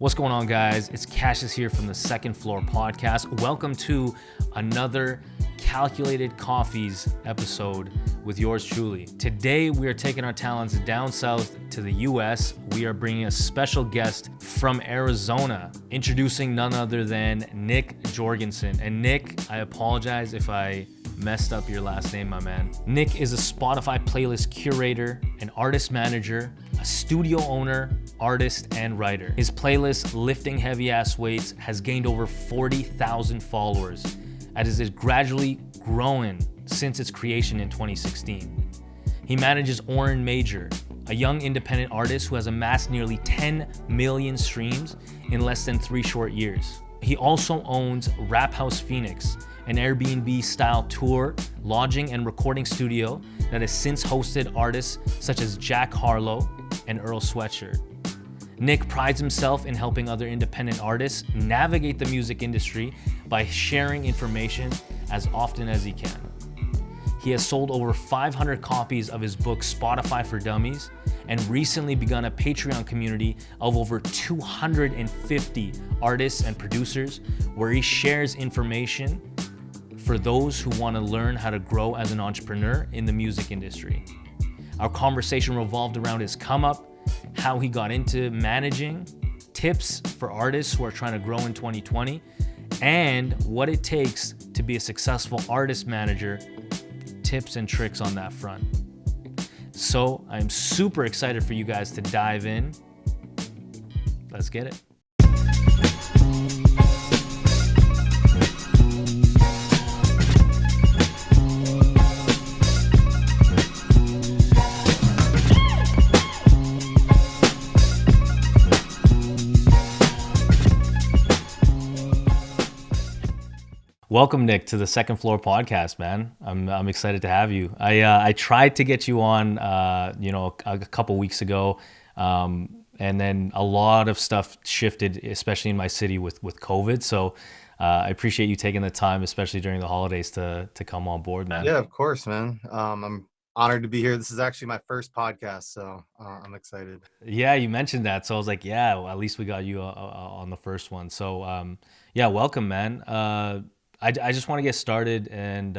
What's going on, guys? It's Qashus here from the Second Floor Podcast. Welcome to another Calculated Coffees episode with yours truly. Today, we are taking our talents down south to the US. We are bringing a special guest from Arizona, introducing none other than Nick Jorgensen. And Nick, I apologize if I messed up your last name, my man. Nick is a Spotify playlist curator, an artist manager, a studio owner, artist, and writer. His playlist, Lifting Heavy Ass Weights, has gained over 40,000 followers and is gradually growing since its creation in 2016. He manages Oren Major, a young independent artist who has amassed nearly 10 million streams in less than 3 short years. He also owns Rap House Phoenix, an Airbnb-style tour, lodging, and recording studio that has since hosted artists such as Jack Harlow and Earl Sweatshirt. Nick prides himself in helping other independent artists navigate the music industry by sharing information as often as he can. He has sold over 500 copies of his book Spotify for Dummies and recently begun a Patreon community of over 250 artists and producers where he shares information for those who want to learn how to grow as an entrepreneur in the music industry. Our conversation revolved around his come up, how he got into managing, tips for artists who are trying to grow in 2020, and what it takes to be a successful artist manager, tips and tricks on that front. So I'm super excited for you guys to dive in. Let's get it. Welcome, Nick, to the Second Floor Podcast, man. I'm excited to have you. I tried to get you on, a couple weeks ago, and then a lot of stuff shifted, especially in my city with COVID. So I appreciate you taking the time, especially during the holidays, to come on board, man. Yeah, of course, man. I'm honored to be here. This is actually my first podcast, so I'm excited. Yeah, you mentioned that, so I was like, yeah, well, at least we got you on the first one. So yeah, welcome, man. I just want to get started and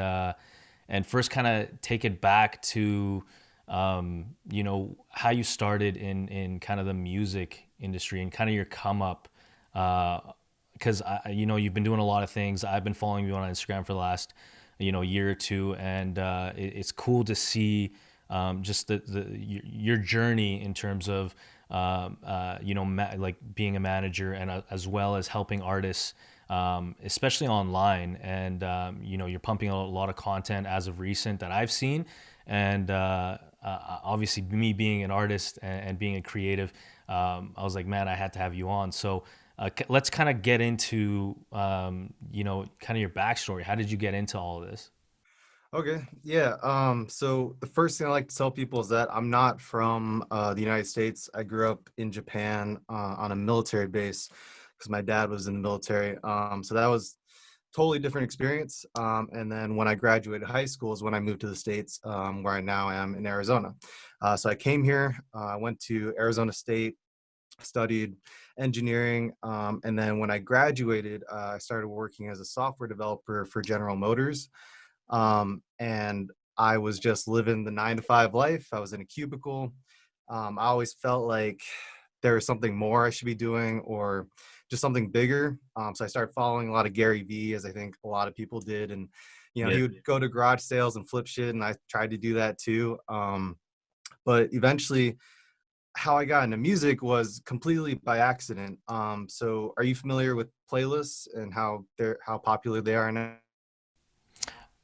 first kind of take it back to how you started in kind of the music industry and kind of your come up, because you've been doing a lot of things. I've been following you on Instagram for the last year or two, and it's cool to see just your journey in terms of like being a manager and as well as helping artists. Especially online, and you're pumping out a lot of content as of recent that I've seen, and obviously me being an artist and being a creative, I was like, man, I had to have you on. So let's kind of get into kind of your backstory. How did you get into all of this? Okay, yeah. So the first thing I like to tell people is that I'm not from the United States. I grew up in Japan on a military base, because my dad was in the military. So that was totally different experience. And then when I graduated high school is when I moved to the States, where I now am in Arizona. So I came here, I went to Arizona State, studied engineering. And then when I graduated, I started working as a software developer for General Motors. And I was just living the 9-to-5 life. I was in a cubicle. I always felt like there was something more I should be doing, or just something bigger. So I started following a lot of Gary Vee, as I think a lot of people did. And, he would go to garage sales and flip shit. And I tried to do that too. But eventually how I got into music was completely by accident. So are you familiar with playlists and how popular they are now?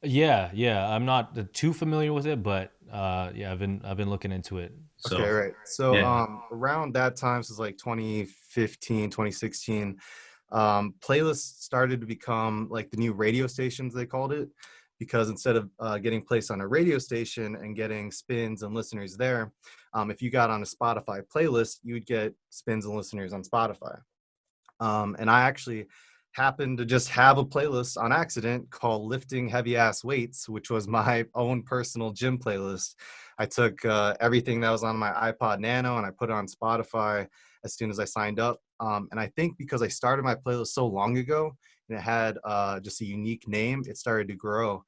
Yeah. I'm not too familiar with it, but yeah, I've been looking into it. So Okay, right. So yeah. around that time, so it's like 2015, 2016, playlists started to become like the new radio stations, they called it, because instead of getting placed on a radio station and getting spins and listeners there, if you got on a Spotify playlist, you would get spins and listeners on Spotify. And I actually happened to just have a playlist on accident called Lifting Heavy Ass Weights, which was my own personal gym playlist. I took everything that was on my iPod Nano and I put it on Spotify. as soon as I signed up. And I think because I started my playlist so long ago and it had just a unique name, it started to grow.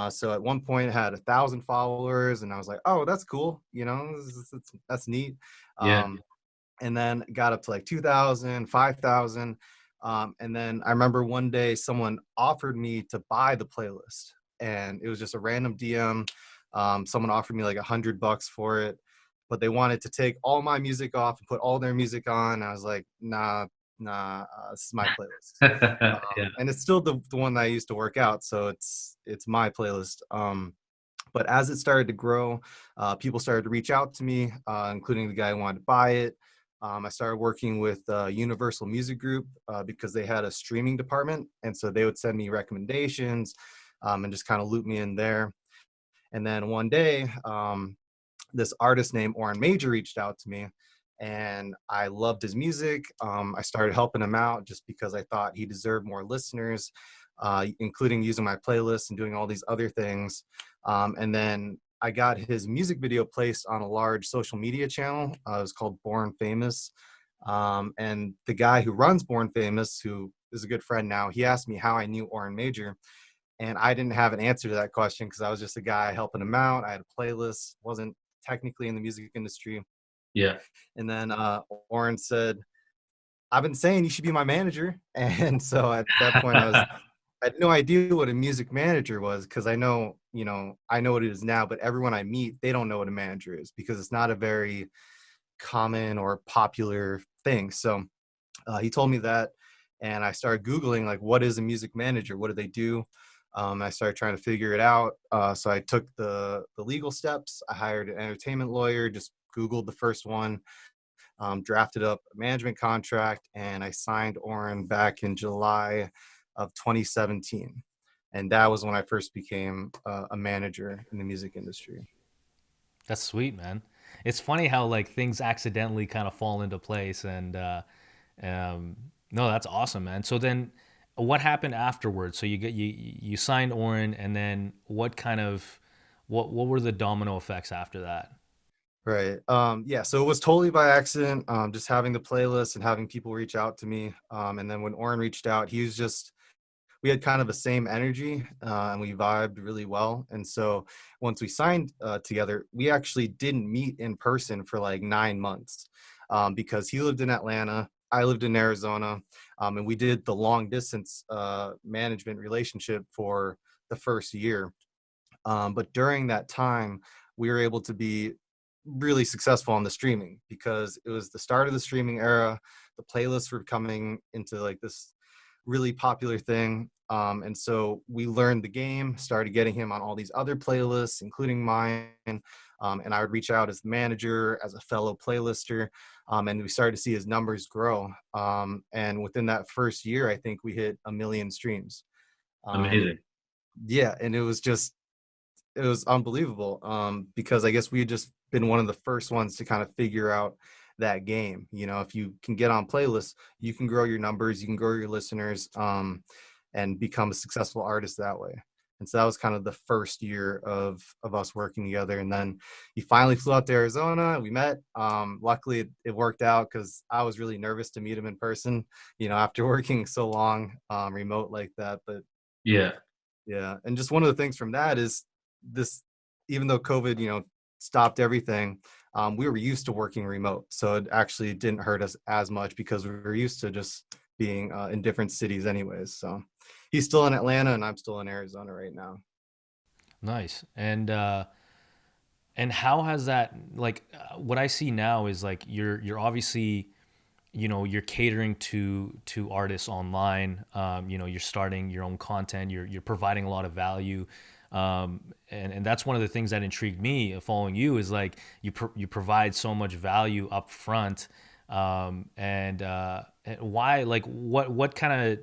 So at one point it had 1,000 followers, and I was like, oh, that's cool. That's neat. Yeah. And then got up to like 2,000, 5,000. And then I remember one day someone offered me to buy the playlist, and it was just a random DM. Someone offered me like $100 for it, but they wanted to take all my music off and put all their music on. I was like, nah, this is my playlist. Yeah. And it's still the one that I used to work out, so it's my playlist. But as it started to grow, people started to reach out to me, including the guy who wanted to buy it. I started working with Universal Music Group because they had a streaming department, and so they would send me recommendations and just kind of loop me in there. And then one day, this artist named Orrin Major reached out to me, and I loved his music. I started helping him out just because I thought he deserved more listeners, including using my playlist and doing all these other things. And then I got his music video placed on a large social media channel. It was called Born Famous. And the guy who runs Born Famous, who is a good friend now, he asked me how I knew Orrin Major. And I didn't have an answer to that question because I was just a guy helping him out. I had a playlist, wasn't technically in the music industry. Yeah. And then Orrin said, I've been saying you should be my manager. And so at that point, I had no idea what a music manager was, because I know what it is now, but everyone I meet, they don't know what a manager is because it's not a very common or popular thing. So he told me that, and I started Googling, like, what is a music manager? What do they do? I started trying to figure it out. So I took the legal steps. I hired an entertainment lawyer, just Googled the first one, drafted up a management contract, and I signed Orrin back in July of 2017. And that was when I first became a manager in the music industry. That's sweet, man. It's funny how like things accidentally kind of fall into place, and no, that's awesome, man. So then, what happened afterwards? So you signed Orrin, and then what were the domino effects after that? Right. Yeah. So it was totally by accident. Just having the playlist and having people reach out to me. And then when Orrin reached out, we had kind of the same energy, and we vibed really well. And so once we signed together, we actually didn't meet in person for like 9 months, because he lived in Atlanta, I lived in Arizona, and we did the long distance management relationship for the first year. But during that time, we were able to be really successful on the streaming because it was the start of the streaming era. The playlists were coming into like this really popular thing. And so we learned the game, started getting him on all these other playlists, including mine. And I would reach out as the manager, as a fellow playlister. And we started to see his numbers grow. And within that first year, I think we hit 1 million streams. Amazing. Yeah. And it was unbelievable, because I guess we had just been one of the first ones to kind of figure out that game. If you can get on playlists, you can grow your numbers, you can grow your listeners, and become a successful artist that way. And so that was kind of the first year of us working together. And then he finally flew out to Arizona. We met. Luckily, it worked out because I was really nervous to meet him in person, after working so long remote like that. But Yeah. yeah. And just one of the things from that is this, even though COVID, stopped everything, we were used to working remote. So it actually didn't hurt us as much because we were used to just being in different cities anyways. So he's still in Atlanta and I'm still in Arizona right now. Nice. And how has that, like, what I see now is like you're obviously, you're catering to artists online. You're starting your own content. You're providing a lot of value. And that's one of the things that intrigued me following you is like you provide so much value up front. And why, like, what kind of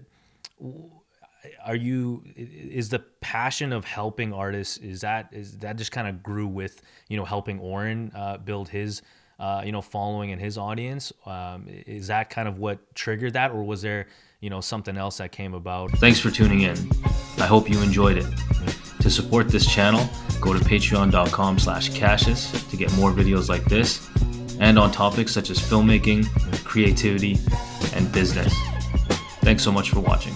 is the passion of helping artists, is that just kind of grew with, helping Orrin build his following and his audience? Is that kind of what triggered that, or was there, something else that came about? Thanks for tuning in. I hope you enjoyed it. To support this channel, go to patreon.com/Qashus to get more videos like this. and on topics such as filmmaking, creativity, and business. Thanks so much for watching.